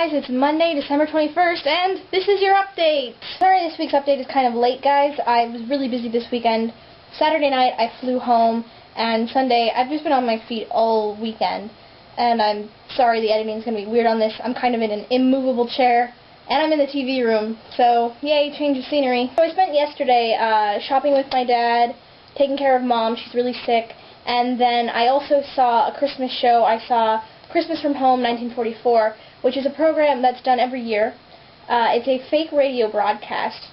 guys, it's Monday, December 21st, and this is your update. Sorry this week's update is kind of late, guys. I was really busy this weekend. Saturday night I flew home, and Sunday I've just been on my feet all weekend. And I'm sorry the editing is going to be weird on this. I'm kind of in an immovable chair, and I'm in the TV room, so yay, change of scenery. So I spent yesterday shopping with my dad, taking care of Mom, she's really sick, and then I also saw a Christmas show. I saw Christmas from Home 1944, which is a program that's done every year. It's a fake radio broadcast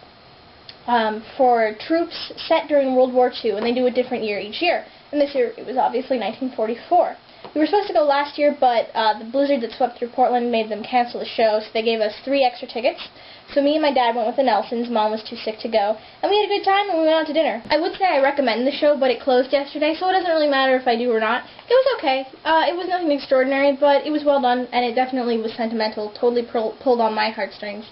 for troops set during World War II, and they do a different year each year. And this year it was obviously 1944. We were supposed to go last year, but the blizzard that swept through Portland made them cancel the show, so they gave us 3 extra tickets. So me and my dad went with the Nelsons. Mom was too sick to go, and we had a good time, and we went out to dinner. I would say I recommend the show, but it closed yesterday, so it doesn't really matter if I do or not. It was okay. It was nothing extraordinary, but it was well done, and it definitely was sentimental. Totally pulled on my heartstrings.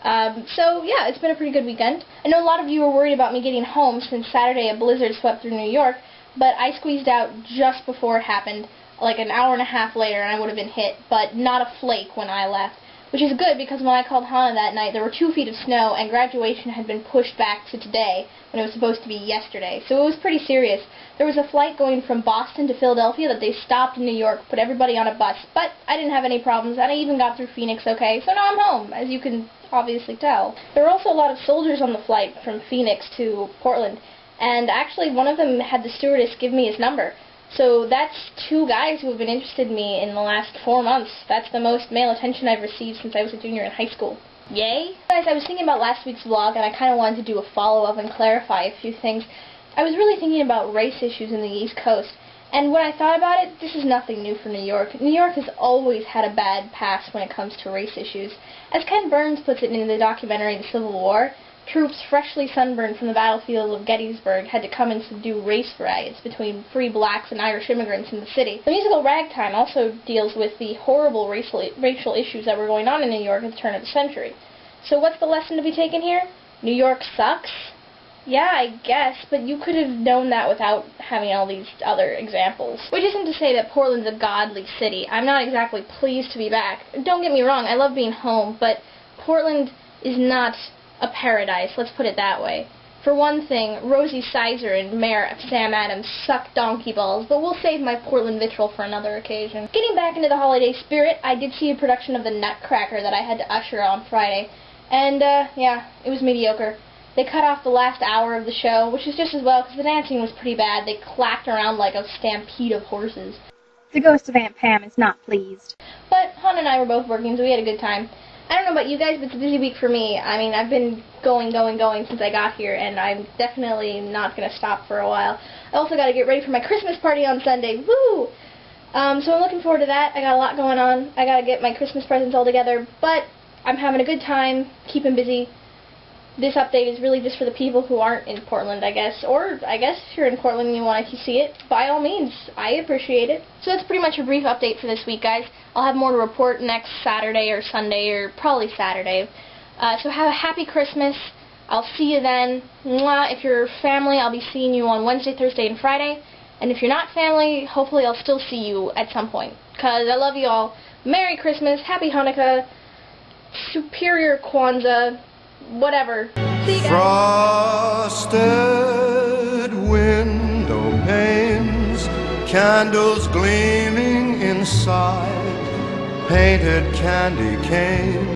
So yeah, it's been a pretty good weekend. I know a lot of you were worried about me getting home since Saturday a blizzard swept through New York, but I squeezed out just before it happened, like an hour and a half later, and I would have been hit, but not a flake when I left. Which is good, because when I called Hannah that night, there were 2 feet of snow, and graduation had been pushed back to today, when it was supposed to be yesterday. So it was pretty serious. There was a flight going from Boston to Philadelphia that they stopped in New York, put everybody on a bus, but I didn't have any problems, and I even got through Phoenix okay, so now I'm home, as you can obviously tell. There were also a lot of soldiers on the flight from Phoenix to Portland, and actually one of them had the stewardess give me his number. So that's 2 guys who have been interested in me in the last 4 months. That's the most male attention I've received since I was a junior in high school. Yay! Guys, I was thinking about last week's vlog, and I kind of wanted to do a follow-up and clarify a few things. I was really thinking about race issues in the East Coast, and when I thought about it, this is nothing new for New York. New York has always had a bad past when it comes to race issues. As Ken Burns puts it in the documentary The Civil War, troops freshly sunburned from the battlefield of Gettysburg had to come and subdue race riots between free blacks and Irish immigrants in the city. The musical Ragtime also deals with the horrible racial issues that were going on in New York at the turn of the century. So what's the lesson to be taken here? New York sucks? Yeah, I guess, but you could have known that without having all these other examples. Which isn't to say that Portland's a godly city. I'm not exactly pleased to be back. Don't get me wrong, I love being home, but Portland is not a paradise, let's put it that way. For one thing, Rosie Sizer and Mayor Sam Adams suck donkey balls, but we'll save my Portland vitriol for another occasion. Getting back into the holiday spirit, I did see a production of The Nutcracker that I had to usher on Friday, and yeah, it was mediocre. They cut off the last hour of the show, which is just as well, because the dancing was pretty bad. They clacked around like a stampede of horses. The ghost of Aunt Pam is not pleased. But Hannah and I were both working, so we had a good time. I don't know about you guys, but it's a busy week for me. I mean, I've been going since I got here, and I'm definitely not going to stop for a while. I also got to get ready for my Christmas party on Sunday. Woo! So I'm looking forward to that. I got a lot going on. I got to get my Christmas presents all together, but I'm having a good time, keeping busy. This update is really just for the people who aren't in Portland, I guess. Or, I guess, if you're in Portland and you want to see it, by all means, I appreciate it. So that's pretty much a brief update for this week, guys. I'll have more to report next Saturday or Sunday, or probably Saturday. So have a happy Christmas. I'll see you then. Mwah. If you're family, I'll be seeing you on Wednesday, Thursday, and Friday. And if you're not family, hopefully I'll still see you at some point. Because I love you all. Merry Christmas, Happy Hanukkah, Superior Kwanzaa, whatever. See you guys. Frosted window panes, candles gleaming inside, painted candy cane.